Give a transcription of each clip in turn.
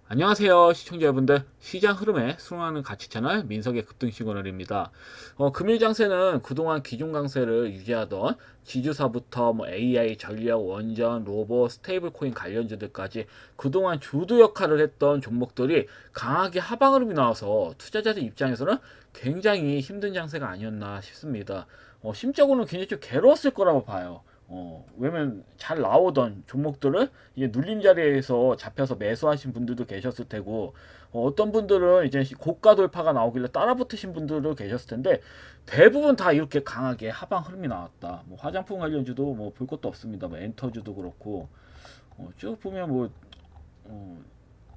안녕하세요 시청자 여러분들, 시장 흐름에 순응하는 가치 채널 민석의 급등 시그널입니다. 금일 장세는 그동안 기존 강세를 유지하던 지주사부터 AI, 전력, 원전, 로봇, 스테이블 코인 관련주들까지 그동안 주도 역할을 했던 종목들이 강하게 하방 흐름이 나와서 투자자들 입장에서는 굉장히 힘든 장세가 아니었나 싶습니다. 심적으로는 굉장히 좀 괴로웠을 거라고 봐요. 왜냐면 잘 나오던 종목들을 이제 눌림 자리에서 잡혀서 매수하신 분들도 계셨을 테고, 어떤 분들은 이제 고가 돌파가 나오길래 따라 붙으신 분들도 계셨을 텐데, 대부분 다 이렇게 강하게 하방 흐름이 나왔다. 뭐 화장품 관련주도 뭐 볼 것도 없습니다. 뭐 엔터주도 그렇고, 쭉 보면 뭐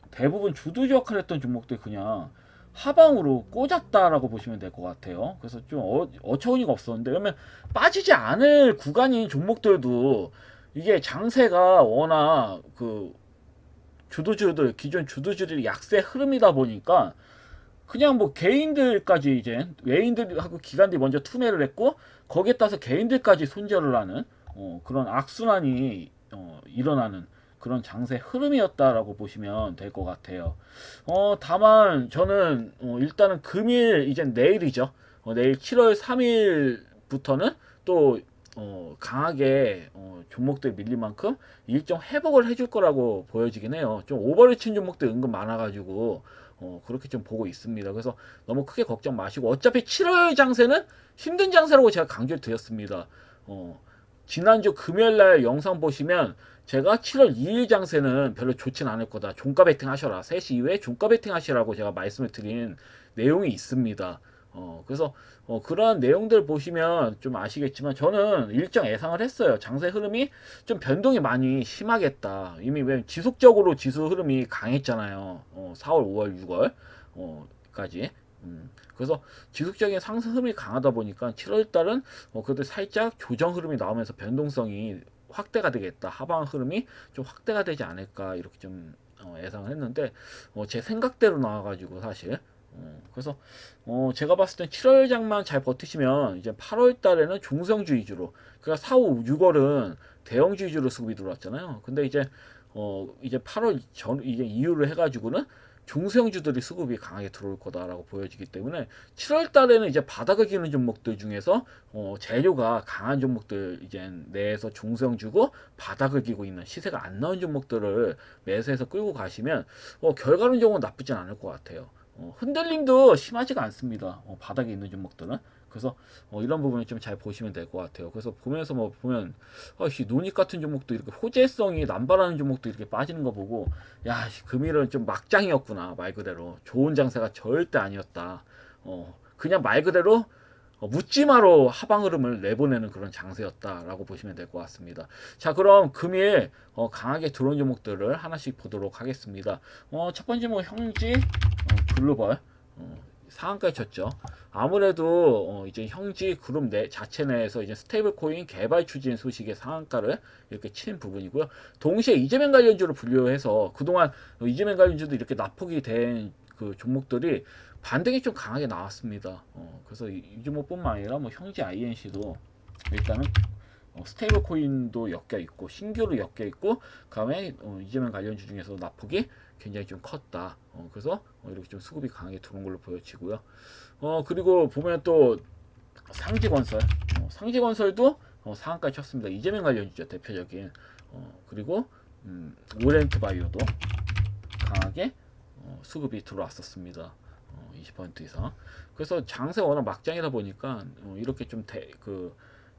대부분 주도 역할을 했던 종목들 그냥 하방으로 꽂았다라고 보시면 될 것 같아요. 그래서 좀 어처구니가 없었는데, 그러면 빠지지 않을 구간인 종목들도 이게 장세가 워낙 그 주도주들, 기존 주도주들이 약세 흐름이다 보니까 그냥 뭐 개인들까지 이제 외인들하고 기관들이 먼저 투매를 했고, 거기에 따라서 개인들까지 손절을 하는 그런 악순환이 일어나는 그런 장세 흐름이었다라고 보시면 될 것 같아요. 다만 저는 일단은 금일, 이제 내일이죠. 내일 7월 3일부터는 또 강하게 종목들 밀린 만큼 일정 회복을 해줄 거라고 보여지긴 해요. 좀 오버를 친 종목들 은근 많아가지고 그렇게 좀 보고 있습니다. 그래서 너무 크게 걱정 마시고, 어차피 7월 장세는 힘든 장세라고 제가 강조를 드렸습니다. 지난주 금요일날 영상 보시면 제가 7월 2일 장세는 별로 좋진 않을 거다, 종가 베팅 하셔라, 3시 이후에 종가 베팅 하시라고 제가 말씀을 드린 내용이 있습니다. 그래서 그러한 내용들 보시면 좀 아시겠지만, 저는 일정 예상을 했어요. 장세 흐름이 좀 변동이 많이 심하겠다. 이미 왜 지속적으로 지수 흐름이 강했잖아요. 4월, 5월, 6월 까지. 그래서 지속적인 상승 흐름이 강하다 보니까 7월 달은 그래도 살짝 조정 흐름이 나오면서 변동성이 확대가 되겠다, 하방 흐름이 좀 확대가 되지 않을까, 이렇게 좀 예상을 했는데, 제 생각대로 나와가지고 사실 그래서 제가 봤을 땐 7월장만 잘 버티시면 이제 8월 달에는 중성주 위주로, 그러니까 4, 5, 6월은 대형주 위주로 수급이 들어왔잖아요. 근데 이제 8월 전 이제 이후로 해가지고는 중소형주들이 수급이 강하게 들어올 거다라고 보여지기 때문에, 7월 달에는 이제 바닥을 기는 종목들 중에서 재료가 강한 종목들, 이제 내에서 중소형주고 바닥을 기고 있는 시세가 안 나온 종목들을 매수해서 끌고 가시면 결과론적으로 나쁘진 않을 것 같아요. 흔들림도 심하지가 않습니다. 바닥에 있는 종목들은. 그래서 이런 부분을 좀 잘 보시면 될 것 같아요. 그래서 보면서 뭐 보면 노닉 같은 종목도 이렇게 호재성이 남발하는 종목도 이렇게 빠지는 거 보고, 야, 금일은 좀 막장이었구나, 말 그대로 좋은 장세가 절대 아니었다. 그냥 말 그대로 묻지마로 하방 흐름을 내보내는 그런 장세였다라고 보시면 될 것 같습니다. 자, 그럼 금일 강하게 들어온 종목들을 하나씩 보도록 하겠습니다. 첫 번째 뭐 형지, 글로벌 상한가에 쳤죠. 아무래도 이제 형지 그룹 자체 내에서 이제 스테이블 코인 개발 추진 소식의 상한가를 이렇게 친 부분이고요. 동시에 이재명 관련주로 분류해서 그동안 이재명 관련주도 이렇게 납폭이 된 그 종목들이 반등이 좀 강하게 나왔습니다. 그래서 이 종목뿐만 아니라 뭐 형지 INC도 일단은 스테이블 코인도 엮여 있고 신규로 엮여 있고, 그다음에 이재명 관련주 중에서 납폭이 굉장히 좀 컸다. 그래서 이렇게 좀 수급이 강하게 들어온 걸로 보여지고요. 그리고 보면 또 상지건설, 상지건설도 상한가 쳤습니다. 이재명 관련주죠, 대표적인. 그리고 오렌트 바이오도 강하게 수급이 들어왔었습니다. 20% 이상. 그래서 장세 워낙 막장이다 보니까 이렇게 좀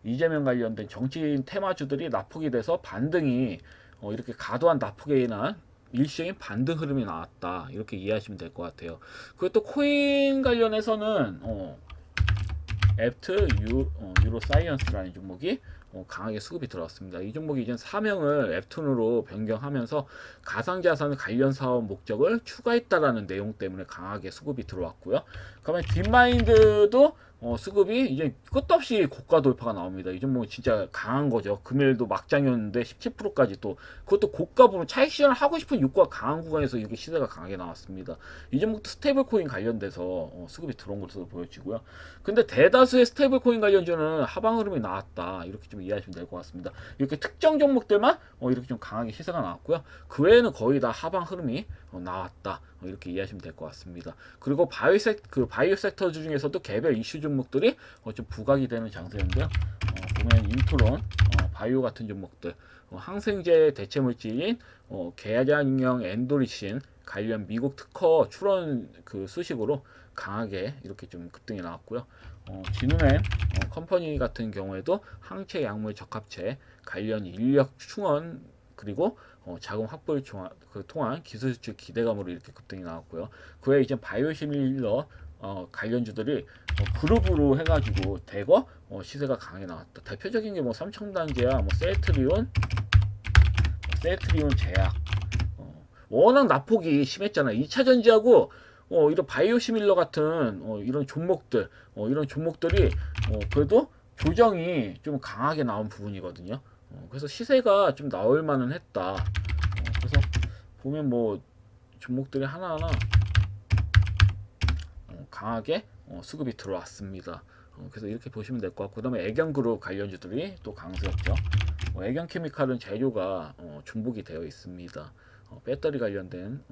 이재명 관련된 정치인 테마주들이 납폭이 돼서 반등이 이렇게 과도한 납폭에 인한 일시적인 반등 흐름이 나왔다, 이렇게 이해하시면 될 것 같아요. 그리고 또 코인 관련해서는 앱트 유로 사이언스라는 종목이 강하게 수급이 들어왔습니다. 이 종목이 이제 사명을 앱툰으로 변경하면서 가상자산 관련 사업 목적을 추가했다라는 내용 때문에 강하게 수급이 들어왔고요. 그러면 딥마인드도 수급이 이제 끝도 없이 고가 돌파가 나옵니다. 이 종목은 진짜 강한 거죠. 금일도 막장이었는데 17%까지 또 그것도 고가 부분 차익 실현을 하고 싶은 욕구가 강한 구간에서 이렇게 시세가 강하게 나왔습니다. 이 종목도 스테이블 코인 관련돼서 수급이 들어온 것으로 보여지고요. 근데 대다수의 스테이블 코인 관련주는 하방 흐름이 나왔다. 이렇게 좀 이해하시면 될 것 같습니다. 이렇게 특정 종목들만 이렇게 좀 강하게 시세가 나왔고요. 그 외에는 거의 다 하방 흐름이 나왔다. 이렇게 이해하시면 될 것 같습니다. 그리고 바이오 섹터 중에서도 개별 이슈 종목들이 좀 부각이 되는 장세인데요. 보면 인트론, 바이오 같은 종목들, 항생제 대체 물질인 계량형 엔도리신 관련 미국 특허 출원 그 수식으로 강하게 이렇게 좀 급등이 나왔고요. 진흥엔 컴퍼니 같은 경우에도 항체 약물 적합체 관련 인력 충원 그리고 자금 확보를 통한 기술 수출 기대감으로 이렇게 급등이 나왔고요. 그 외에 이제 바이오시밀러 관련주들이 그룹으로 해가지고 대거 시세가 강하게 나왔다. 대표적인 게 뭐 삼청단제야, 뭐 세트리온 제약. 워낙 낙폭이 심했잖아요. 2차 전지하고 이런 바이오시밀러 같은 이런 종목들이 그래도 조정이 좀 강하게 나온 부분이거든요. 그래서 시세가 좀 나올 만은 했다. 그래서 보면 뭐 종목들이 하나하나 강하게 수급이 들어왔습니다. 그래서 이렇게 보시면 될 것 같고, 그다음에 애경그룹 관련주들이 또 강세였죠. 애경케미칼은 재료가 중복이 되어 있습니다. 배터리 관련된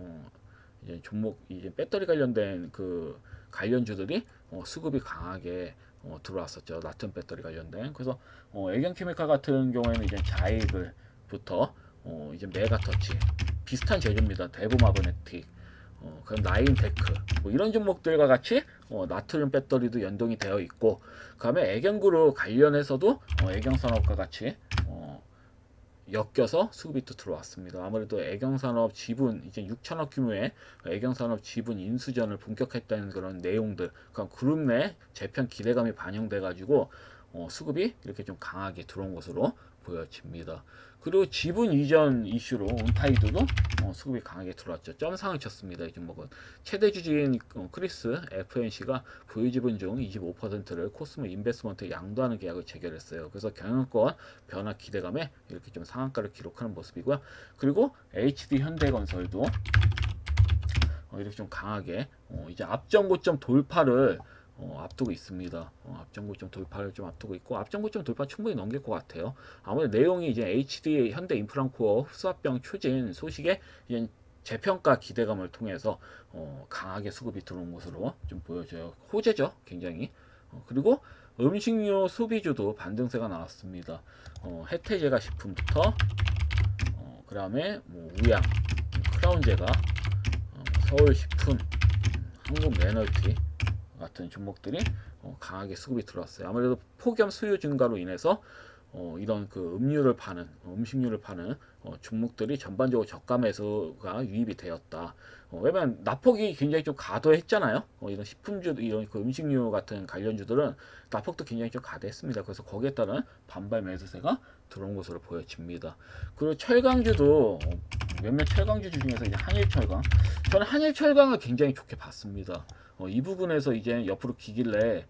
이제 이제 배터리 관련된 그 관련주들이 수급이 강하게 들어왔었죠. 나트륨 배터리 관련된. 그래서 애경케미칼 같은 경우에는 이제 자이글부터 이제 메가터치 비슷한 재료입니다. 대부마그네틱, 그럼 나인테크 뭐 이런 종목들과 같이 나트륨 배터리도 연동이 되어 있고, 그다음에 애경그룹 관련해서도 애경산업과 같이 엮여서 수급이 또 들어왔습니다. 아무래도 애경산업 지분 이제 6천억 규모의 애경산업 지분 인수전을 본격화했다는 그런 내용들, 그러니까 그룹 내 재편 기대감이 반영돼 가지고 수급이 이렇게 좀 강하게 들어온 것으로 보여집니다. 그리고 지분 이전 이슈로 온타이드도 수급이 강하게 들어왔죠. 점상을 쳤습니다. 이 종목은 최대 주주인 크리스 FNC가 보유 지분 중 25%를 코스모 인베스먼트에 양도하는 계약을 체결했어요. 그래서 경영권 변화 기대감에 이렇게 좀 상한가를 기록하는 모습이고요. 그리고 HD 현대건설도 이렇게 좀 강하게 이제 앞전고점 돌파를 앞두고 있습니다. 앞전고점 돌파를 좀 앞두고 있고, 앞전고점 돌파 충분히 넘길 것 같아요. 아무래도 내용이 이제 HD 현대인프라코어 흡수합병 추진 소식에 이제 재평가 기대감을 통해서 강하게 수급이 들어온 것으로 좀 보여져요. 호재죠, 굉장히. 그리고 음식료 소비주도 반등세가 나왔습니다. 해태제가 식품부터 그다음에 뭐 우양, 크라운제가, 서울식품, 한국매널티 같은 종목들이 강하게 수급이 들어왔어요. 아무래도 폭염 수요 증가로 인해서 이런 그 음식료를 파는 종목들이 전반적으로 저가 매수가 유입이 되었다. 왜냐면 낙폭이 굉장히 좀 과도했잖아요. 이런 식품주, 이런 그 음식료 같은 관련주들은 낙폭도 굉장히 좀 과도했습니다. 그래서 거기에 따른 반발 매수세가 들어온 것으로 보여집니다. 그리고 철강주도 몇몇 철강주 중에서 이제 한일철강, 저는 한일철강을 굉장히 좋게 봤습니다. 이 부분에서 이제 옆으로 기길래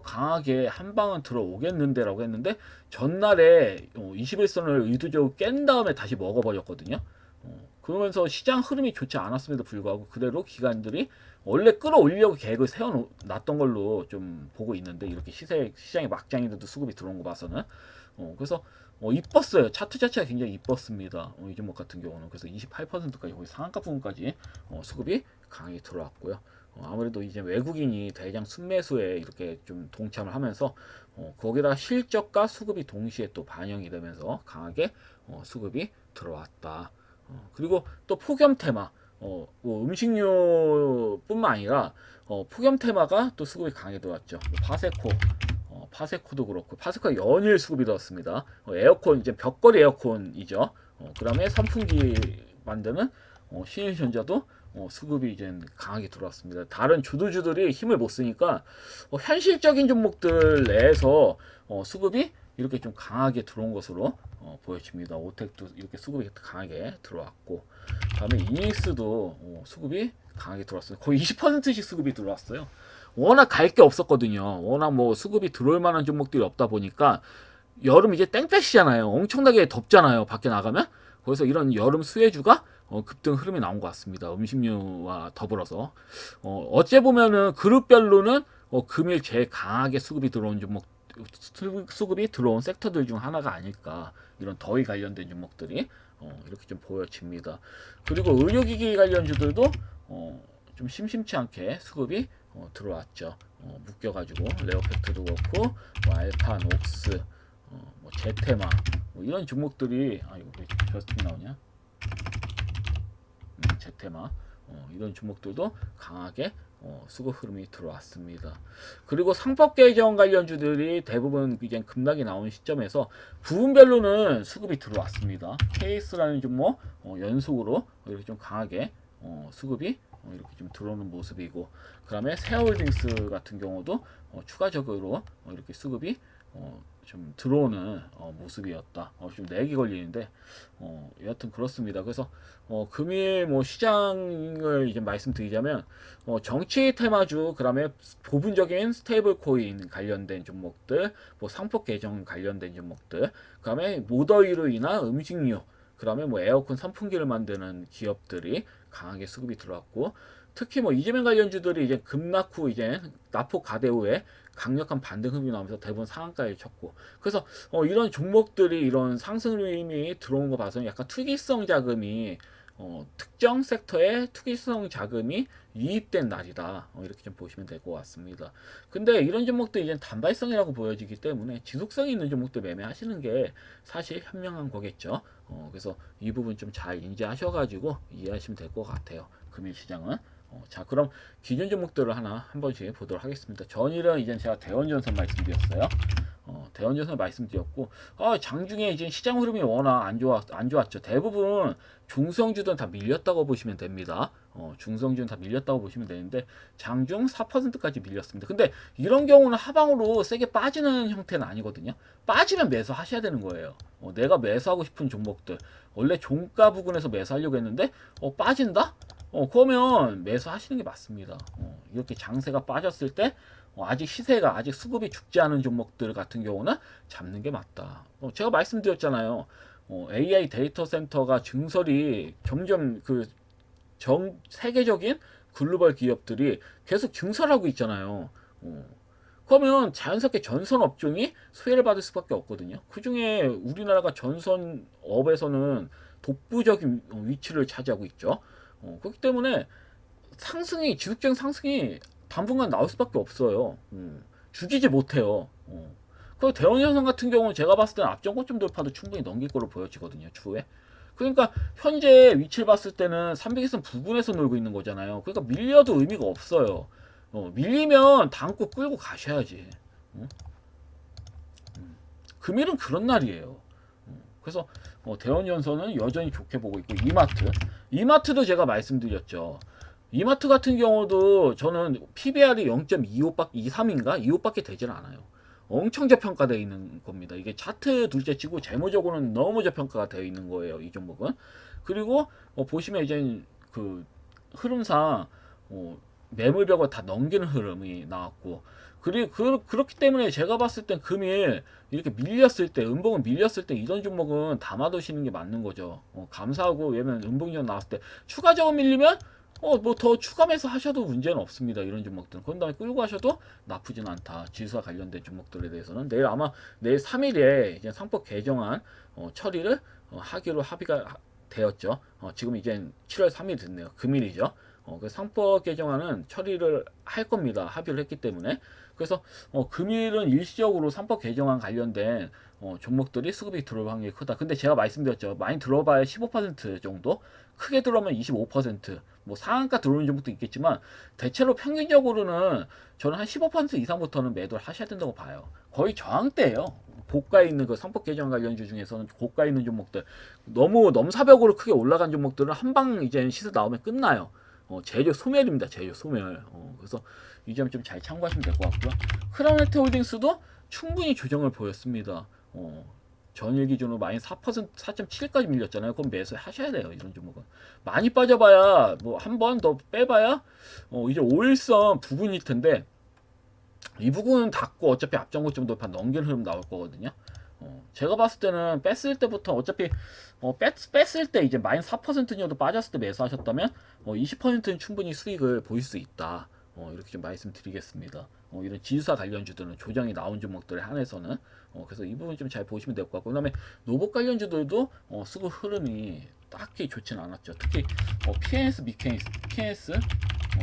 강하게 한 방은 들어오겠는데라고 했는데, 전날에 21선을 의도적으로 깬 다음에 다시 먹어버렸거든요. 그러면서 시장 흐름이 좋지 않았음에도 불구하고 그대로 기관들이 원래 끌어올리려고 계획을 세워놨던 걸로 좀 보고 있는데, 이렇게 시장의 막장인데도 수급이 들어온 거 봐서는 그래서 이뻤어요. 차트 자체가 굉장히 이뻤습니다. 이 종목 같은 경우는. 그래서 28%까지 거의 상한가 부분까지 수급이 강하게 들어왔고요. 아무래도 이제 외국인이 대량 순매수에 이렇게 좀 동참을 하면서 거기다 실적과 수급이 동시에 또 반영이 되면서 강하게 수급이 들어왔다. 그리고 또 폭염 테마, 뭐 음식료뿐만 아니라 폭염 테마가 또 수급이 강하게 들어왔죠. 파세코도 그렇고, 파세코가 연일 수급이 들어왔습니다. 에어컨, 이제 벽걸이 에어컨이죠. 그 다음에 선풍기 만드는 신일전자도 수급이 이제 강하게 들어왔습니다. 다른 주도주들이 힘을 못 쓰니까 현실적인 종목들 내에서 수급이 이렇게 좀 강하게 들어온 것으로 보여집니다. 오텍도 이렇게 수급이 강하게 들어왔고, 다음에 이닉스도 수급이 강하게 들어왔어요. 거의 20%씩 수급이 들어왔어요. 워낙 갈 게 없었거든요. 워낙 뭐 수급이 들어올 만한 종목들이 없다 보니까 여름 이제 땡볕이잖아요. 엄청나게 덥잖아요. 밖에 나가면. 그래서 이런 여름 수혜주가 급등 흐름이 나온 것 같습니다. 음식료와 더불어서 어째 보면은 그룹별로는 금일 제일 강하게 수급이 들어온 종목 수급이 들어온 섹터들 중 하나가 아닐까 이런 더위 관련된 종목들이 이렇게 좀 보여집니다. 그리고 의료기기 관련주들도 좀 심심치 않게 수급이 들어왔죠. 묶여가지고 레오팩트도 그렇고 뭐 알파, 녹스, 뭐 제테마 뭐 이런 종목들이 이거 왜 저스팅 나오냐? 제테마 이런 종목들도 강하게 수급 흐름이 들어왔습니다. 그리고 상법 개정 관련주들이 대부분 이제 급락이 나온 시점에서 부분별로는 수급이 들어왔습니다. 케이스라는 종목 연속으로 이렇게 좀 강하게 수급이 이렇게 좀 들어오는 모습이고, 그다음에 세월딩스 같은 경우도 추가적으로 이렇게 수급이 좀 들어오는 모습이었다. 좀 렉이 걸리는데 여하튼 그렇습니다. 그래서 금일 뭐 시장을 이제 말씀드리자면 정치 테마주, 그다음에 부분적인 스테이블 코인 관련된 종목들, 뭐 상법 개정 관련된 종목들, 그다음에 모더위로 인한 음식료, 그다음에 뭐 에어컨 선풍기를 만드는 기업들이 강하게 수급이 들어왔고, 특히 뭐 이재명 관련주들이 이제 급락 후 이제 낙폭 가대 후에 강력한 반등 흐름이 나오면서 대부분 상한가에 쳤고, 그래서 이런 종목들이 이런 상승 흐름이 들어온 거 봐서는 약간 투기성 자금이 특정 섹터에 투기성 자금이 유입된 날이다. 이렇게 좀 보시면 될 것 같습니다. 근데 이런 종목도 이제 단발성이라고 보여지기 때문에 지속성이 있는 종목들 매매하시는 게 사실 현명한 거겠죠. 그래서 이 부분 좀 잘 인지하셔가지고 이해하시면 될 것 같아요. 금일 시장은. 자, 그럼 기존 종목들을 한 번씩 보도록 하겠습니다. 전일은 이제 제가 대원전선 말씀드렸어요. 대원전선 말씀드렸고, 장중에 이제 시장 흐름이 워낙 안 좋았죠. 대부분 중성주들은 다 밀렸다고 보시면 됩니다. 중성주는 다 밀렸다고 보시면 되는데, 장중 4%까지 밀렸습니다. 근데 이런 경우는 하방으로 세게 빠지는 형태는 아니거든요. 빠지면 매수하셔야 되는 거예요. 내가 매수하고 싶은 종목들, 원래 종가 부근에서 매수하려고 했는데, 빠진다? 그러면 매수하시는 게 맞습니다. 이렇게 장세가 빠졌을 때 아직 시세가 아직 수급이 죽지 않은 종목들 같은 경우는 잡는 게 맞다. 제가 말씀드렸잖아요. AI 데이터 센터가 증설이 점점 전 세계적인 글로벌 기업들이 계속 증설하고 있잖아요. 그러면 자연스럽게 전선 업종이 수혜를 받을 수밖에 없거든요. 그 중에 우리나라가 전선업에서는 독보적인 위치를 차지하고 있죠. 그렇기 때문에 지속적인 상승이 당분간 나올 수밖에 없어요. 죽이지 못해요. 그 대원현상 같은 경우는 제가 봤을 때는 앞전고점 돌파도 충분히 넘길 거로 보여지거든요, 추후에. 그러니까 현재 위치를 봤을 때는 300일선 부근에서 놀고 있는 거잖아요. 그러니까 밀려도 의미가 없어요. 밀리면 다음고 끌고 가셔야지. 금일은 그런 날이에요. 그래서 대원연선은 여전히 좋게 보고 있고, 이마트도 제가 말씀드렸죠. 이마트 같은 경우도 저는 PBR이 0.25인가 25밖에 되질 않아요. 엄청 저평가되어 있는 겁니다. 이게 차트 둘째 치고 재무적으로는 너무 저평가가 되어 있는 거예요, 이 종목은. 그리고 보시면 이제 그 흐름상 매물벽을 다 넘기는 흐름이 나왔고, 그리고 그렇기 때문에 제가 봤을 땐 금일 이렇게 밀렸을 때, 음봉은 밀렸을 때 이런 종목은 담아두시는 게 맞는 거죠. 감사하고, 왜냐면 음봉전 나왔을 때 추가적으로 밀리면 뭐 더 추가 매수 하셔도 문제는 없습니다. 이런 종목들은. 그런 다음에 끌고 가셔도 나쁘진 않다. 지수와 관련된 종목들에 대해서는 내일 3일에 이제 상법 개정안 처리를 하기로 합의가 되었죠. 지금 이제 7월 3일 됐네요. 금일이죠. 그 상법 개정안은 처리를 할 겁니다. 합의를 했기 때문에. 그래서 금일은 일시적으로 상법 개정안 관련된 종목들이 수급이 들어올 확률이 크다. 근데 제가 말씀드렸죠. 많이 들어봐야 15% 정도, 크게 들어오면 25%, 뭐 상한가 들어오는 종목도 있겠지만 대체로 평균적으로는 저는 한 15% 이상부터는 매도를 하셔야 된다고 봐요. 거의 저항대예요. 고가에 있는 그 상법 개정 관련주 중에서는 고가에 있는 종목들, 너무 넘사벽으로 크게 올라간 종목들은 한방 이제 시세 나오면 끝나요. 제조 소멸입니다. 제조 소멸. 그래서 이 점 좀 잘 참고하시면 될 것 같고요. 크라운네트 홀딩스도 충분히 조정을 보였습니다. 전일 기준으로 마이너스 4%, 4.7까지 밀렸잖아요. 그럼 매수하셔야 돼요. 이런 종목은. 많이 빠져봐야, 뭐 한 번 더 빼봐야 이제 5일선 부근일 텐데, 이 부분 닫고 어차피 앞전 고점 돌파 넘기는 흐름 나올 거거든요. 제가 봤을 때는 뺐을 때부터 어차피 뺐을 때 이제 마이너스 4% 정도 빠졌을 때 매수하셨다면 20%는 충분히 수익을 보일 수 있다. 이렇게 좀 말씀드리겠습니다. 이런 지수사 관련주들은 조정이 나온 종목들에 한해서는 그래서 이 부분 좀 잘 보시면 될 것 같고, 그다음에 로봇 관련주들도 수급 흐름이 딱히 좋지는 않았죠. 특히 PNS, PNS,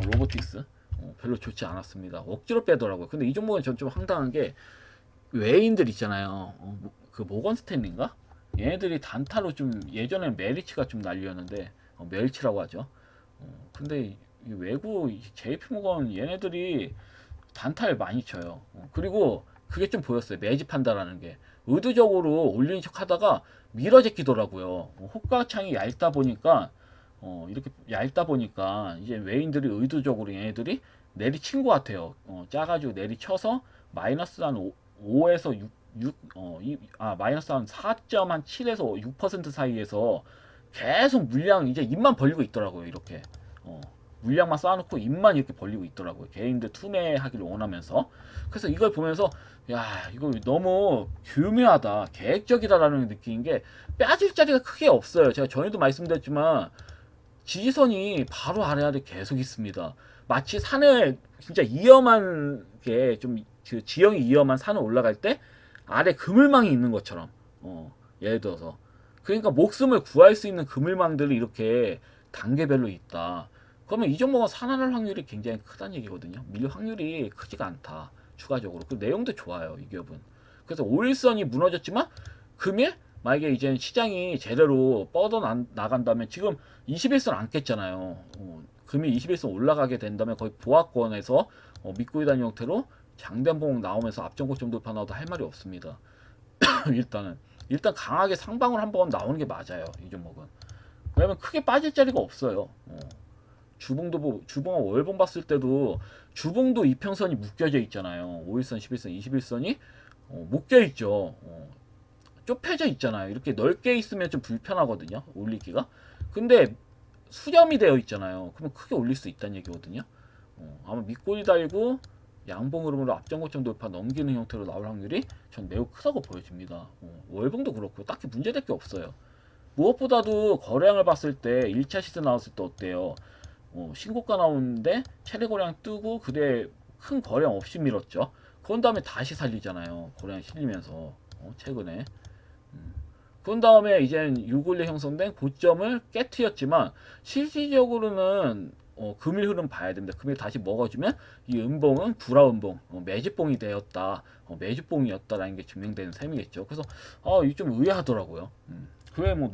로보틱스 별로 좋지 않았습니다. 억지로 빼더라고요. 근데 이 종목은 전 좀 황당한 게 외인들 있잖아요. 그 모건 스탠리인가? 얘네들이 단타로 좀 예전엔 메리츠가 좀 난리였는데 멜치라고 하죠. 근데 이 외국 JP 모건 얘네들이 단타를 많이 쳐요. 그리고 그게 좀 보였어요. 매집한다라는 게 의도적으로 올리는 척 하다가 밀어제끼더라고요. 호가창이 얇다 보니까 이렇게 얇다 보니까 이제 외인들이 의도적으로 얘네들이 내리친 것 같아요. 짜가지고 내리쳐서 마이너스 한 5에서 6, 마이너스 한 4.7에서 6% 사이에서 계속 물량 이제 입만 벌리고 있더라고요. 이렇게 물량만 쌓아놓고 입만 이렇게 벌리고 있더라고요. 개인들 투매하기를 원하면서. 그래서 이걸 보면서 야, 이거 너무 교묘하다, 계획적이다라는 느낀 게 빠질 자리가 크게 없어요. 제가 전에도 말씀드렸지만 지지선이 바로 아래 계속 있습니다. 마치 산을 진짜 위험한 게 좀 그 지형이 위험한 산을 올라갈 때 아래 그물망이 있는 것처럼 예를 들어서 그러니까 목숨을 구할 수 있는 그물망들이 이렇게 단계별로 있다. 그러면 이 종목은 살아날 확률이 굉장히 크다는 얘기거든요. 밀 확률이 크지가 않다. 추가적으로 그 내용도 좋아요. 이 기업은. 그래서 5일선이 무너졌지만 금일 만약에 이제 시장이 제대로 뻗어 나간다면 지금 21선 안 깼잖아요. 금일 21선 올라가게 된다면 거의 보합권에서 믿고 있다는 형태로 장대봉 나오면서 앞전고점 돌파 나와도 할 말이 없습니다. 일단 강하게 상방을 한번 나오는 게 맞아요. 이 종목은. 왜냐면 크게 빠질 자리가 없어요. 주봉과 월봉 봤을 때도 주봉도 이평선이 묶여져 있잖아요. 5일선, 11선, 21선이 묶여 있죠. 좁혀져 있잖아요. 이렇게 넓게 있으면 좀 불편하거든요. 올리기가. 근데 수렴이 되어 있잖아요. 그러면 크게 올릴 수 있다는 얘기거든요. 아마 밑골이 달고 양봉 흐름으로 앞전고점 돌파 넘기는 형태로 나올 확률이 전 매우 크다고 보여집니다. 월봉도 그렇고 딱히 문제될 게 없어요. 무엇보다도 거래량을 봤을 때 1차 시세 나왔을 때 어때요? 신고가 나오는데 최대 거래량 뜨고 그대 큰 거래량 없이 밀었죠. 그런 다음에 다시 살리잖아요. 거래량 실리면서 최근에. 그런 다음에 이젠 6월에 형성된 고점을 깨트렸지만 실질적으로는 금일 흐름 봐야 됩니다. 금일 다시 먹어주면 이 음봉은 불화 음봉, 매집봉이 되었다, 매집봉이었다라는 게 증명되는 셈이겠죠. 그래서 이게 좀 의아하더라고요. 그외 뭐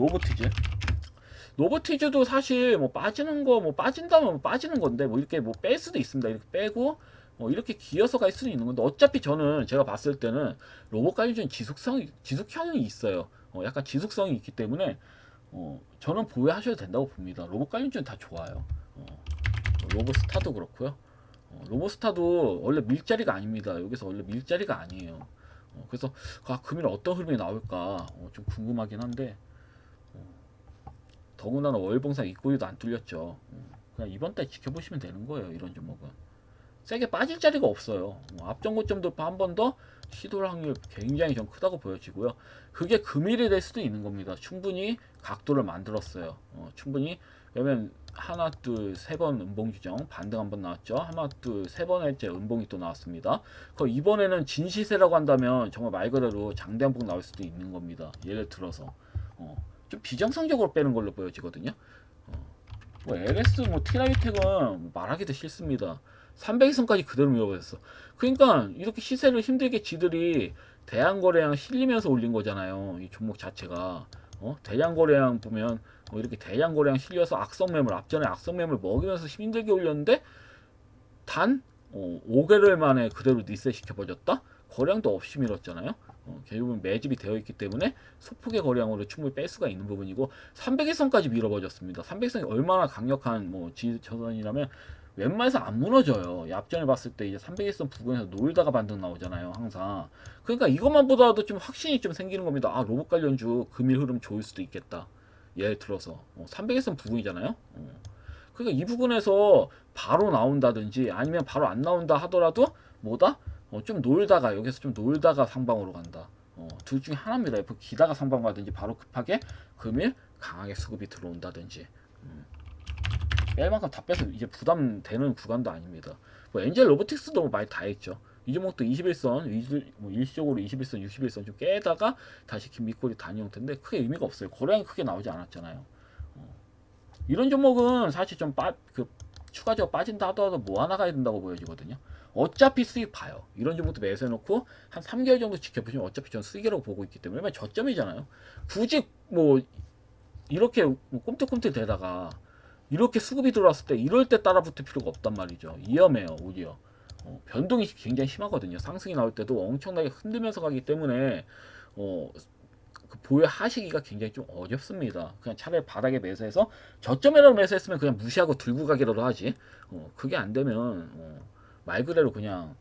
노버티즈도 사실 뭐 빠지는 거 뭐 빠진다면 뭐 빠지는 건데 뭐 이렇게 뭐 뺄 수도 있습니다. 이렇게 빼고 이렇게 기어서 갈 수는 있는 건데 어차피 저는 제가 봤을 때는 로봇 관련주는 지속형이 있어요. 약간 지속성이 있기 때문에 저는 보유하셔도 된다고 봅니다. 로봇 관련주는 다 좋아요. 로봇스타도 그렇고요. 로봇스타도 원래 밀자리가 아닙니다. 여기서 원래 밀자리가 아니에요. 그래서 금일 어떤 흐름이 나올까 좀 궁금하긴 한데 더군다나 월봉상 입꼬리도 안 뚫렸죠. 그냥 이번 달 지켜보시면 되는 거예요. 이런 종목은 세게 빠질 자리가 없어요. 앞전고점 돌파 한 번 더 시도할 확률 굉장히 좀 크다고 보여지고요. 그게 금일이 될 수도 있는 겁니다. 충분히 각도를 만들었어요. 충분히. 왜냐면 하나 둘 세 번 음봉 규정 반등 한 번 나왔죠. 하나 둘 세 번째 음봉이 또 나왔습니다. 그 이번에는 진시세라고 한다면 정말 말 그대로 장대 한봉 나올 수도 있는 겁니다. 예를 들어서 좀 비정상적으로 빼는 걸로 보여지거든요. 뭐 LS 뭐 티라이텍은 말하기도 싫습니다. 300일선까지 그대로 밀어버렸어. 그러니까 이렇게 시세를 힘들게 지들이 대량거래량 실리면서 올린 거잖아요. 이 종목 자체가. 대량거래량 보면 이렇게 대량거래량 실려서 악성매물, 앞전에 악성매물 먹이면서 힘들게 올렸는데 단 5개월 만에 그대로 리셋 시켜버렸다? 거량도 없이 밀었잖아요. 결국은 매집이 되어 있기 때문에 소폭의 거량으로 충분히 뺄 수가 있는 부분이고 300일선까지 밀어버렸습니다. 300일선이 얼마나 강력한 지지선이라면 웬만해서 안 무너져요. 앞전에 봤을 때 이제 300일선 부근에서 놀다가 반등 나오잖아요. 항상. 그러니까 이것만 보더라도 좀 확신이 좀 생기는 겁니다. 로봇 관련주 금일 흐름 좋을 수도 있겠다. 예를 들어서 300일선 부근이잖아요. 그러니까 이 부분에서 바로 나온다든지 아니면 바로 안 나온다 하더라도 뭐다? 좀 놀다가 여기서 좀 놀다가 상방으로 간다. 둘 중에 하나입니다. F 기다가 상방 가든지 바로 급하게 금일 강하게 수급이 들어온다든지. 뺄 만큼 다 빼서 이제 부담되는 구간도 아닙니다. 뭐 엔젤 로보틱스도 많이 다 했죠. 이 종목도 21선 일시적으로 21선 61선 좀 깨다가 다시 긴 밑꼬리 단위 형태인데 크게 의미가 없어요. 거래량이 크게 나오지 않았잖아요. 이런 종목은 사실 좀 추가적으로 빠진다 하더라도 모아나가야 된다고 보여지거든요. 어차피 수익 봐요. 이런 종목도 매수해놓고 한 3개월 정도 지켜보시면 어차피 전 수익이라고 보고 있기 때문에 왜냐면 저점이잖아요. 굳이 뭐 이렇게 꼼틀꼼틀 대다가 이렇게 수급이 들어왔을 때 이럴 때 따라붙을 필요가 없단 말이죠. 위험해요. 오히려 변동이 굉장히 심하거든요. 상승이 나올 때도 엄청나게 흔들면서 가기 때문에 그 보유하시기가 굉장히 좀 어렵습니다. 그냥 차라리 바닥에 매수해서 저점에라도 매수했으면 그냥 무시하고 들고 가기라도 하지. 그게 안 되면 말 그대로 그냥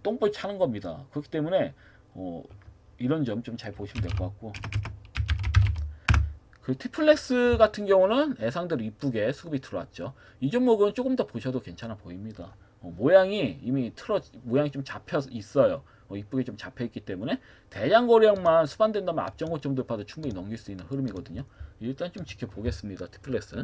똥볼 차는 겁니다. 그렇기 때문에 이런 점 좀 잘 보시면 될 것 같고. 그 티플렉스 같은 경우는 예상대로 이쁘게 수급이 들어왔죠. 이 종목은 조금 더 보셔도 괜찮아 보입니다. 모양이 이미 모양이 좀 잡혀 있어요. 이쁘게 좀 잡혀 있기 때문에 대량 거래량만 수반된다면 앞전 고점 돌파도 충분히 넘길 수 있는 흐름이거든요. 일단 좀 지켜보겠습니다. 티플렉스.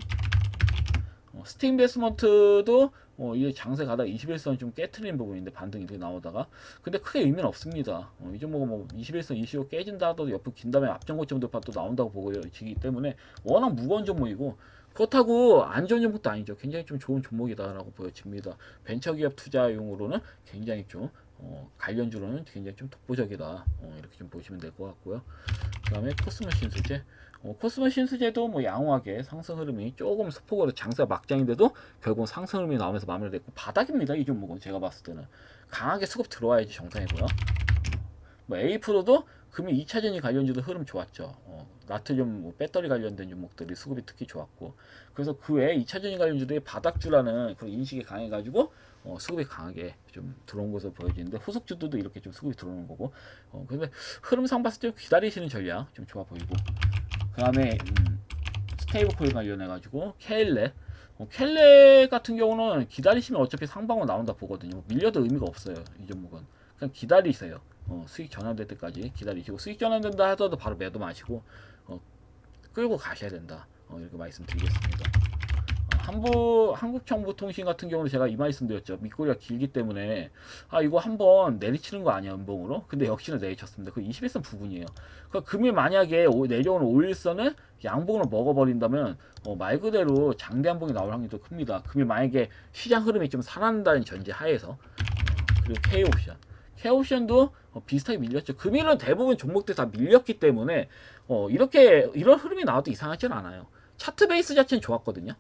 스팀베스먼트도 이게 장세 가다가 21선 좀 깨트리는 부분인데 반등이 이렇게 나오다가 근데 크게 의미는 없습니다. 이 종목은 뭐 21선 25 깨진다 하더라도 옆으로 긴 다음에 앞전 고점 돌파 또 나온다고 보여지기 때문에 워낙 무거운 종목이고 그렇다고 안 좋은 종목도 아니죠. 굉장히 좀 좋은 종목이다라고 보여집니다. 벤처기업 투자용으로는 굉장히 좀 관련주로는 굉장히 좀 독보적이다. 이렇게 좀 보시면 될 것 같고요. 그 다음에 코스모 신수제. 코스모 신수제도 뭐 양호하게 상승 흐름이 조금 소폭으로 장사 막장인데도 결국 상승 흐름이 나오면서 마무리됐고 바닥입니다. 이 종목은 제가 봤을 때는 강하게 수급 들어와야지 정상이고요. 뭐 에이프로도 금일 2차전지 관련주도 흐름 좋았죠. 나트륨 뭐 배터리 관련된 종목들이 수급이 특히 좋았고 그래서 그 외에 2차전지 관련주들이 바닥주라는 그런 인식이 강해가지고 수급이 강하게 좀 들어온 것으로 보여지는데 후속주들도 이렇게 좀 수급이 들어오는 거고 근데 흐름상 봤을 때 기다리시는 전략 좀 좋아 보이고 그 다음에 스테이블 코인 관련해 가지고 켈레 같은 경우는 기다리시면 어차피 상방으로 나온다 보거든요. 밀려도 의미가 없어요. 이 종목은 그냥 기다리세요. 수익 전환될 때까지 기다리시고 수익 전환된다 하더라도 바로 매도 마시고 끌고 가셔야 된다. 이렇게 말씀드리겠습니다. 한국정보통신 같은 경우는 제가 이 말씀드렸죠. 밑꼬리가 길기 때문에 이거 한번 내리치는 거 아니야 음봉으로? 근데 역시나 내리쳤습니다. 그 21선 부분이에요. 그 금일 만약에 내려오는 5일선을 양봉으로 먹어버린다면 말 그대로 장대 한봉이 나올 확률이 더 큽니다. 금일 만약에 시장 흐름이 좀 살아난다는 전제 하에서 그리고 K옵션도 비슷하게 밀렸죠. 금일은 대부분 종목들 다 밀렸기 때문에 이렇게 이런 흐름이 나와도 이상하진 않아요. 차트 베이스 자체는 좋았거든요.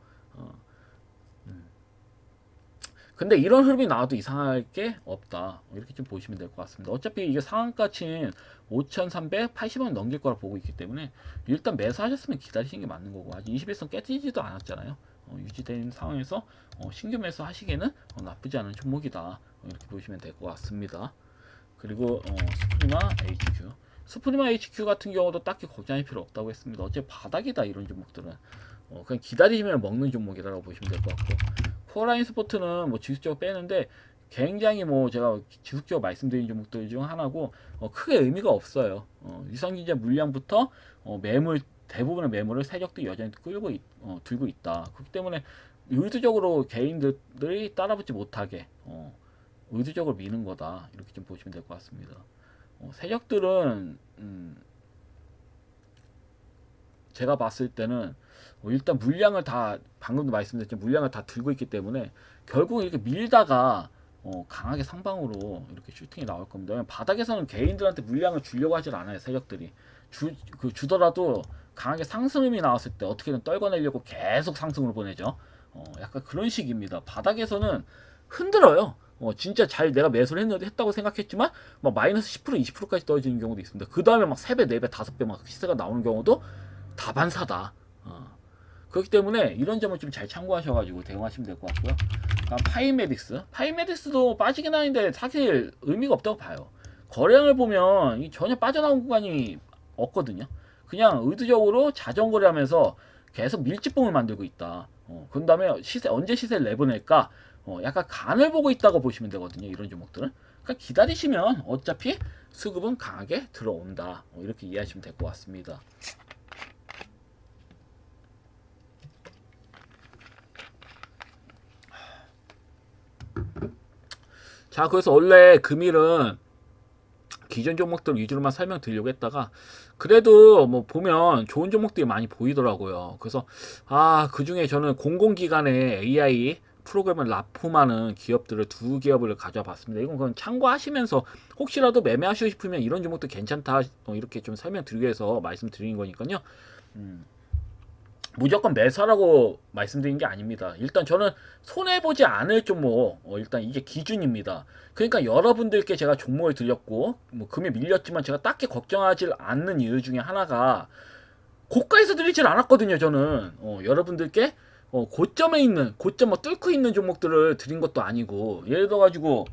근데 이런 흐름이 나와도 이상할 게 없다. 이렇게 좀 보시면 될 것 같습니다. 어차피 이게 상한가치는 5,380원 넘길 거라 보고 있기 때문에 일단 매수하셨으면 기다리시는 게 맞는 거고 아직 21선 깨지지도 않았잖아요. 유지되는 상황에서 신규 매수 하시기에는 나쁘지 않은 종목이다. 이렇게 보시면 될 것 같습니다. 그리고 스프리마 HQ 같은 경우도 딱히 걱정할 필요 없다고 했습니다. 어차피 바닥이다 이런 종목들은 그냥 기다리시면 먹는 종목이라고 보시면 될 것 같고 코어라인 스포츠는 뭐 지속적으로 빼는데 굉장히 뭐 제가 지속적으로 말씀드린 종목들 중 하나고 크게 의미가 없어요. 유상증자 물량부터 대부분의 매물을 세력들이 여전히 들고 있다. 그렇기 때문에 의도적으로 개인들이 따라붙지 못하게 의도적으로 미는 거다. 이렇게 좀 보시면 될 것 같습니다. 세력들은 제가 봤을 때는 일단 물량을 다 방금도 말씀드렸지만 물량을 다 들고 있기 때문에 결국 이렇게 밀다가 강하게 상방으로 이렇게 슈팅이 나올 겁니다. 바닥에서는 개인들한테 물량을 주려고 하질 않아요. 세력들이 주더라도 강하게 상승음이 나왔을 때 어떻게든 떨궈내려고 계속 상승으로 보내죠. 약간 그런 식입니다. 바닥에서는 흔들어요. 진짜 잘 내가 매수를 했다고 생각했지만 막 마이너스 10% 20%까지 떨어지는 경우도 있습니다. 그 다음에 막 3배 4배 5배 막 시세가 나오는 경우도 다반사다. 그렇기 때문에 이런 점을 좀 잘 참고하셔가지고 대응하시면 될 것 같고요. 파이메딕스도 빠지긴 하는데 사실 의미가 없다고 봐요. 거래량을 보면 전혀 빠져나온 구간이 없거든요. 그냥 의도적으로 자전거래하면서 계속 밀집봉을 만들고 있다. 그런 다음에 언제 시세를 내보낼까? 약간 간을 보고 있다고 보시면 되거든요. 이런 종목들은. 그러니까 기다리시면 어차피 수급은 강하게 들어온다. 이렇게 이해하시면 될 것 같습니다. 자, 그래서 원래 금일은 기존 종목들 위주로만 설명드리려고 했다가 그래도 뭐 보면 좋은 종목들이 많이 보이더라고요. 그래서 그 중에 저는 공공기관의 AI 프로그램을 납품하는 기업들을 두 기업을 가져와 봤습니다. 이건 그냥 참고하시면서 혹시라도 매매하시고 싶으면 이런 종목도 괜찮다 이렇게 좀 설명드리기 위해서 말씀드리는 거니까요. 무조건 매수하라고 말씀드린 게 아닙니다. 일단 저는 손해보지 않을 종목, 일단 이게 기준입니다. 그러니까 여러분들께 제가 종목을 드렸고, 뭐 금이 밀렸지만 제가 딱히 걱정하지 않는 이유 중에 하나가 고가에서 드리질 않았거든요. 저는 여러분들께 고점에 있는 고점 뚫고 있는 종목들을 드린 것도 아니고, 예를 들어가지고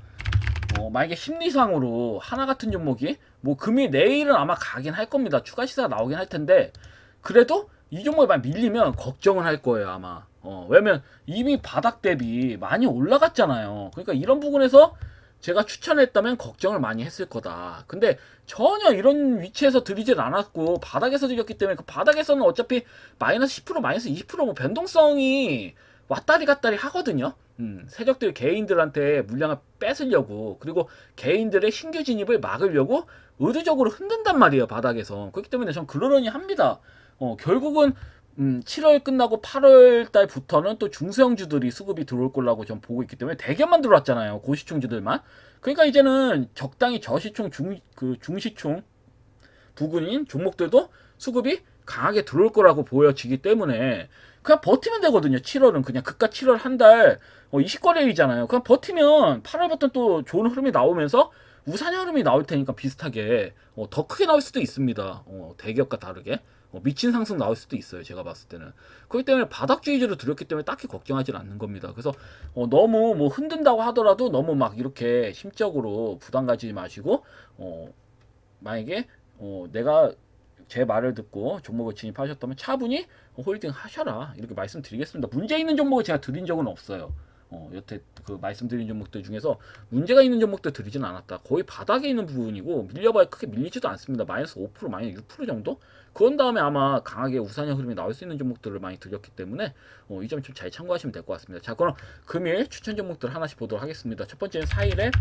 만약에 심리상으로 하나 같은 종목이 뭐 금이 내일은 아마 가긴 할 겁니다. 추가 시세가 나오긴 할 텐데 그래도 이 종목이 많이 밀리면 걱정을 할 거예요 아마. 왜냐면 이미 바닥 대비 많이 올라갔잖아요. 그러니까 이런 부분에서 제가 추천했다면 걱정을 많이 했을 거다. 근데 전혀 이런 위치에서 드리질 않았고 바닥에서 드렸기 때문에 그 바닥에서는 어차피 마이너스 10% 마이너스 20%뭐 변동성이 왔다리 갔다리 하거든요. 세력들 개인들한테 물량을 뺏으려고 그리고 개인들의 신규 진입을 막으려고 의도적으로 흔든단 말이에요 바닥에서. 그렇기 때문에 전 그러려니 합니다. 결국은 7월 끝나고 8월 달부터는 또 중소형주들이 수급이 들어올 거라고 전 보고 있기 때문에 대기업만 들어왔잖아요. 고시총주들만. 그러니까 이제는 적당히 저시총 중시총 부근인 종목들도 수급이 강하게 들어올 거라고 보여지기 때문에 그냥 버티면 되거든요. 7월은 그냥 그깟 7월 한 달 20거래일이잖아요. 그냥 버티면 8월부터 또 좋은 흐름이 나오면서 우상향 흐름이 나올 테니까 비슷하게 더 크게 나올 수도 있습니다. 대기업과 다르게. 미친 상승 나올 수도 있어요. 제가 봤을 때는. 그렇기 때문에 바닥주의제로 들였기 때문에 딱히 걱정하지 않는 겁니다. 그래서 너무 뭐 흔든다고 하더라도 너무 막 이렇게 심적으로 부담 가지지 마시고 만약에 내가 제 말을 듣고 종목을 진입하셨다면 차분히 홀딩 하셔라 이렇게 말씀드리겠습니다. 문제 있는 종목을 제가 드린 적은 없어요. 여태 그 말씀드린 종목들 중에서 문제가 있는 종목들 드리진 않았다. 거의 바닥에 있는 부분이고 밀려봐야 크게 밀리지도 않습니다. 마이너스 5% 마이너스 6% 정도? 그런 다음에 아마 강하게 우상향 흐름이 나올 수 있는 종목들을 많이 드렸기 때문에 이 점 좀 잘 참고하시면 될 것 같습니다. 자, 그럼 금일 추천 종목들 하나씩 보도록 하겠습니다. 첫 번째는 4일에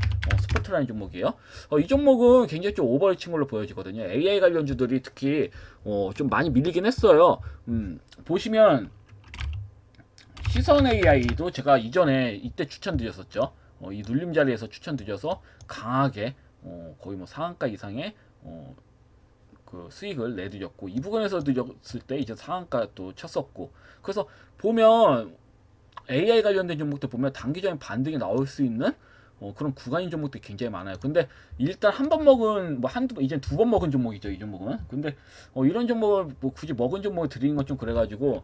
스포트라는 종목이에요. 이 종목은 굉장히 좀 오버리친 걸로 보여지거든요. AI 관련주들이 특히 좀 많이 밀리긴 했어요. 보시면 시선 AI도 제가 이전에 이때 추천드렸었죠. 이 눌림 자리에서 추천드려서 강하게 거의 뭐 상한가 이상의 그 수익을 내드렸고 이 부분에서 드렸을 때 이제 상한가 또 쳤었고 그래서 보면 AI 관련된 종목들 보면 단기적인 반등이 나올 수 있는 그런 구간인 종목들이 굉장히 많아요. 근데 일단 한 번 먹은 뭐 한두 번 이제 두 번 먹은 종목이죠 이 종목은. 근데 이런 종목을 뭐 굳이 먹은 종목을 드리는 건 좀 그래가지고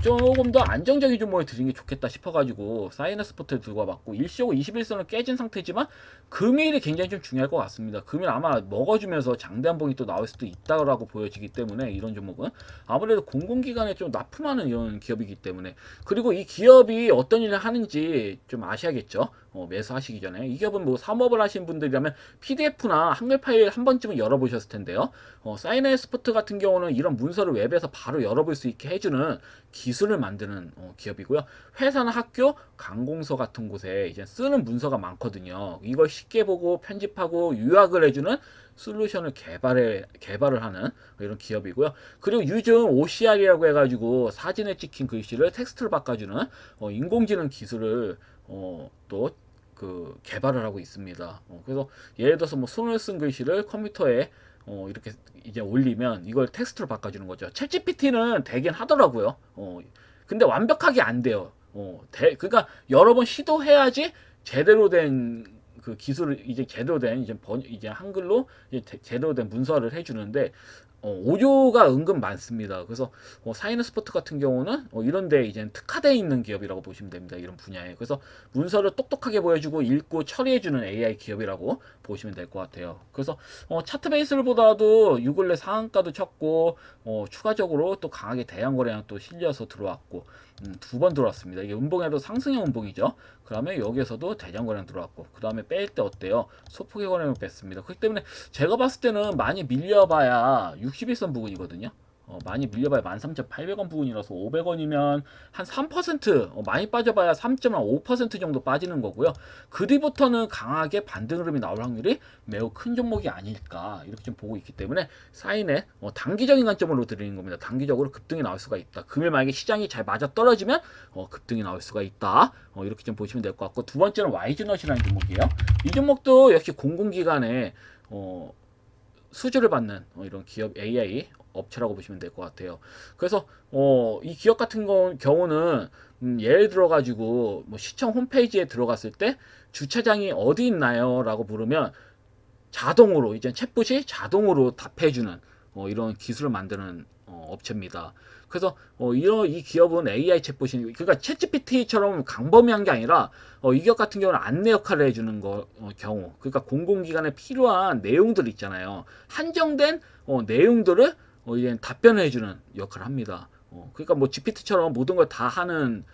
조금 더 안정적인 종목을 드리는 게 좋겠다 싶어가지고 사이언스 스포트를 들고 와봤고 일시하고 21선을 깨진 상태지만 금일이 굉장히 좀 중요할 것 같습니다. 금일 아마 먹어주면서 장대 한봉이 또 나올 수도 있다라고 보여지기 때문에 이런 종목은 아무래도 공공기관에 좀 납품하는 이런 기업이기 때문에 그리고 이 기업이 어떤 일을 하는지 좀 아셔야겠죠. 매수하시기 전에 이 기업은 뭐 사업을 하시는 분들이라면 PDF나 한글 파일 한 번쯤은 열어보셨을 텐데요. 사이언스 스포트 같은 경우는 이런 문서를 웹에서 바로 열어볼 수 있게 해주는 기술을 만드는 기업이고요. 회사나 학교, 관공서 같은 곳에 이제 쓰는 문서가 많거든요. 이걸 쉽게 보고 편집하고 요약을 해주는 솔루션을 개발을 하는 이런 기업이고요. 그리고 요즘 OCR이라고 해가지고 사진에 찍힌 글씨를 텍스트로 바꿔주는 인공지능 기술을 또 그 개발을 하고 있습니다. 그래서 예를 들어서 뭐 손을 쓴 글씨를 컴퓨터에 이렇게 이제 올리면 이걸 텍스트로 바꿔주는 거죠. 챗GPT는 되긴 하더라고요. 근데 완벽하게 안 돼요. 그러니까 여러 번 시도해야지 제대로 된 그 기술을 이제 제대로 된 이제 한글로 이제 제대로 된 문서를 해주는데 오류가 은근 많습니다. 그래서 사이언스포트 같은 경우는 이런데 이제 특화되어 있는 기업이라고 보시면 됩니다. 이런 분야에. 그래서 문서를 똑똑하게 보여주고 읽고 처리해주는 AI 기업이라고 보시면 될 것 같아요. 그래서 차트 베이스를 보더라도 6월 내 상한가도 쳤고 추가적으로 또 강하게 대형 거래량 또 실려서 들어왔고 2번 들어왔습니다. 이게 음봉에도 상승형 음봉이죠. 그 다음에 여기에서도 대량 거래량 들어왔고 그 다음에 뺄 때 어때요? 소폭의 거래량 뺐습니다. 그렇기 때문에 제가 봤을 때는 많이 밀려봐야 61선 부근이거든요. 많이 밀려봐야 13,800원 부근이라서 500원이면 한 3%, 많이 빠져봐야 3.5% 정도 빠지는 거고요. 그 뒤부터는 강하게 반등 흐름이 나올 확률이 매우 큰 종목이 아닐까 이렇게 좀 보고 있기 때문에 사인의 단기적인 관점으로 드리는 겁니다. 단기적으로 급등이 나올 수가 있다. 금일 만약에 시장이 잘 맞아 떨어지면 급등이 나올 수가 있다. 이렇게 좀 보시면 될 것 같고, 두 번째는 YG넛이라는 종목이에요. 이 종목도 역시 공공기관에 수주를 받는 이런 기업 AI 업체라고 보시면 될 것 같아요. 그래서 이 기업 같은 경우는 예를 들어 가지고 뭐 시청 홈페이지에 들어갔을 때 주차장이 어디 있나요? 라고 물으면 자동으로 이제 챗봇이 자동으로 답해주는 이런 기술을 만드는 업체입니다. 그래서 이 기업은 AI 챗봇이, 그러니까 챗GPT처럼 강범위한 게 아니라 이 기업 같은 경우는 안내 역할을 해주는 경우, 그러니까 공공기관에 필요한 내용들 있잖아요. 한정된 내용들을 이제 답변을 해주는 역할을 합니다. 그러니까 뭐 GPT처럼 모든 걸 다 하는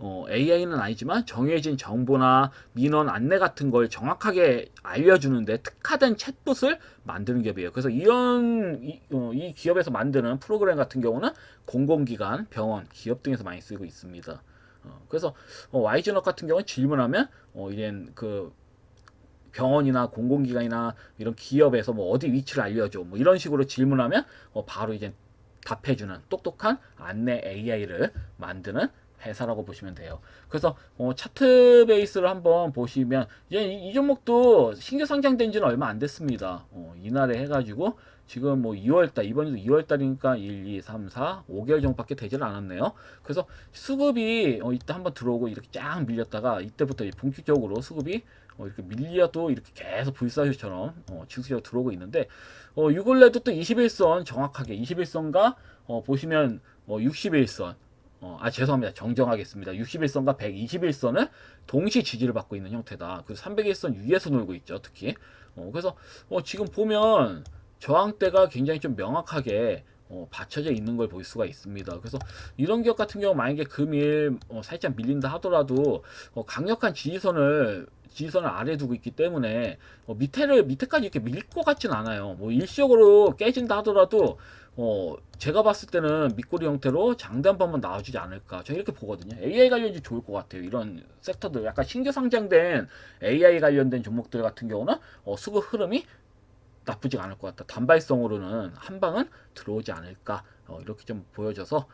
AI는 아니지만 정해진 정보나 민원 안내 같은 걸 정확하게 알려주는데 특화된 챗봇을 만드는 기업이에요. 그래서 이 기업에서 만드는 프로그램 같은 경우는 공공기관, 병원, 기업 등에서 많이 쓰고 있습니다. 그래서 YG넛 같은 경우는 질문하면 이제 그 병원이나 공공기관이나 이런 기업에서 뭐 어디 위치를 알려줘 뭐 이런 식으로 질문하면 바로 이제 답해주는 똑똑한 안내 AI를 만드는 회사라고 보시면 돼요. 그래서 차트 베이스를 한번 보시면 이제 이 종목도 신규 상장된 지는 얼마 안 됐습니다. 이날에 해가지고 지금 뭐 2월달, 이번에도 2월달이니까 1, 2, 3, 4, 5개월 정도밖에 되질 않았네요. 그래서 수급이 이때 한번 들어오고 이렇게 쫙 밀렸다가 이때부터 본격적으로 수급이 이렇게 밀려도 이렇게 계속 불사조처럼 지수적으로 들어오고 있는데 6월에도 또 21선 정확하게 21선과 보시면 61선 죄송합니다. 정정하겠습니다. 61선과 121선을 동시 지지를 받고 있는 형태다. 그래서 301선 위에서 놀고 있죠. 특히. 그래서 지금 보면 저항대가 굉장히 좀 명확하게 받쳐져 있는 걸 볼 수가 있습니다. 그래서 이런 기업 같은 경우 만약에 금일 살짝 밀린다 하더라도 강력한 지지선을 아래 두고 있기 때문에 밑에까지 이렇게 밀 것 같진 않아요. 뭐 일시적으로 깨진다 하더라도 제가 봤을 때는 밑꼬리 형태로 장대 한 번만 나와주지 않을까. 저 이렇게 보거든요. AI 관련주 좋을 것 같아요. 이런 섹터들, 약간 신규 상장된 AI 관련된 종목들 같은 경우는 수급 흐름이 나쁘지 않을 것 같다. 단발성으로는 한 방은 들어오지 않을까. 이렇게 좀 보여져서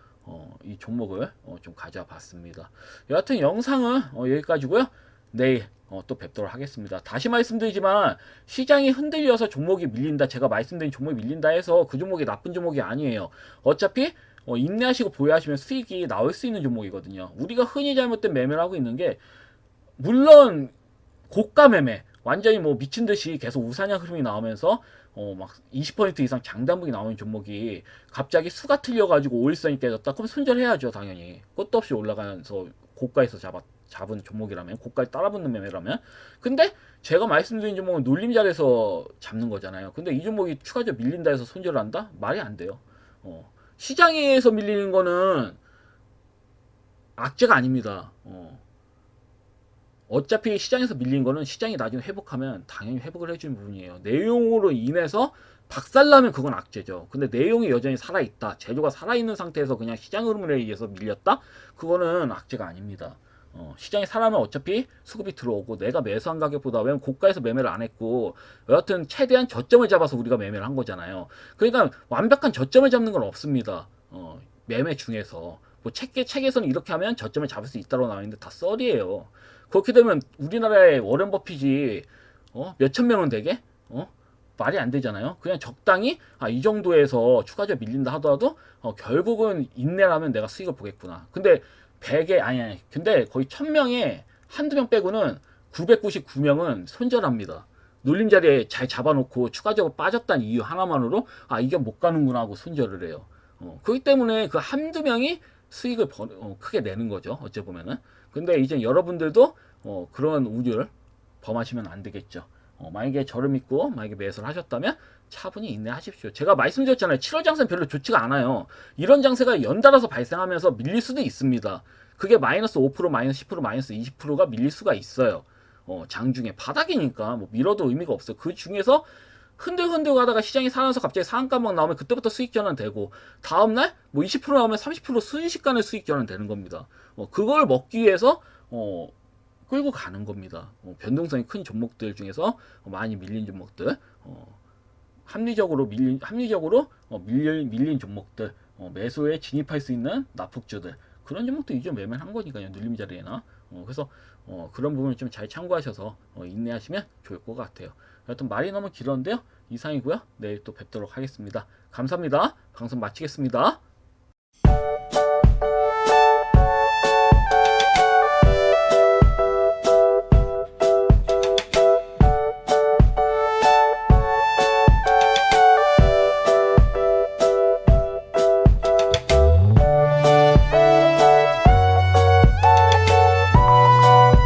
이 종목을 좀 가져와 봤습니다. 여하튼 영상은 여기까지고요. 내일 또 뵙도록 하겠습니다. 다시 말씀드리지만 시장이 흔들려서 종목이 밀린다, 제가 말씀드린 종목이 밀린다 해서 그 종목이 나쁜 종목이 아니에요. 어차피 인내하시고 보유하시면 수익이 나올 수 있는 종목이거든요. 우리가 흔히 잘못된 매매를 하고 있는 게, 물론 고가 매매 완전히 뭐 미친 듯이 계속 우상향 흐름이 나오면서 막 20% 이상 장단북이 나오는 종목이 갑자기 수가 틀려가지고 5일선이 깨졌다, 그럼 손절해야죠. 당연히 끝도 없이 올라가면서 고가에서 잡은 종목이라면, 고가에 따라붙는 매매라면. 근데 제가 말씀드린 종목은 놀림자리에서 잡는 거잖아요. 근데 이 종목이 추가적으로 밀린다 해서 손절을 한다? 말이 안 돼요. 시장에서 밀리는 거는 악재가 아닙니다. 어차피 시장에서 밀린 거는 시장이 나중에 회복하면 당연히 회복을 해주는 부분이에요. 내용으로 인해서 박살나면 그건 악재죠. 근데 내용이 여전히 살아있다, 재료가 살아있는 상태에서 그냥 시장 흐름에 의해서 밀렸다? 그거는 악재가 아닙니다. 시장이 살아면 어차피 수급이 들어오고, 내가 매수한 가격보다, 왜냐면 고가에서 매매를 안 했고 여하튼 최대한 저점을 잡아서 우리가 매매를 한 거잖아요. 그러니까 완벽한 저점을 잡는 건 없습니다. 매매 중에서 뭐 책에서는 이렇게 하면 저점을 잡을 수 있다고 나와 있는데 다 썰이에요. 그렇게 되면 우리나라의 워렌 버핏이 몇천 명은 되게 말이 안 되잖아요. 그냥 적당히 이 정도에서 추가적으로 밀린다 하더라도 결국은 인내라면 내가 수익을 보겠구나. 근데 100에 아니 근데 거의 1000명에 한두 명 빼고는 999명은 손절합니다. 눌림 자리에 잘 잡아놓고 추가적으로 빠졌다는 이유 하나만으로 아 이게 못 가는구나 하고 손절을 해요. 그렇기 때문에 그 한두 명이 수익을 크게 내는 거죠. 어째 보면은. 근데 이제 여러분들도 그런 우려를 범하시면 안 되겠죠. 만약에 저를 믿고 만약에 매수를 하셨다면 차분히 인내하십시오. 제가 말씀드렸잖아요. 7월 장세는 별로 좋지가 않아요. 이런 장세가 연달아서 발생하면서 밀릴 수도 있습니다. 그게 마이너스 5%, 마이너스 10%, 마이너스 20%가 밀릴 수가 있어요. 장중에 바닥이니까 뭐 밀어도 의미가 없어요. 그 중에서 흔들흔들 가다가 시장이 살아나서 갑자기 상한가막 나오면 그때부터 수익 전환되고 다음날 뭐 20% 나오면 30% 순식간에 수익 전환되는 겁니다. 그걸 먹기 위해서 끌고 가는 겁니다. 변동성이 큰 종목들 중에서 많이 밀린 종목들, 밀린 종목들, 매수에 진입할 수 있는 납폭주들 그런 종목도 이제 매매한 거니까요. 눌림 자리에나. 그래서 그런 부분을 좀 잘 참고하셔서 인내하시면 좋을 것 같아요. 여하튼 말이 너무 길었는데요. 이상이고요. 내일 또 뵙도록 하겠습니다. 감사합니다. 방송 마치겠습니다.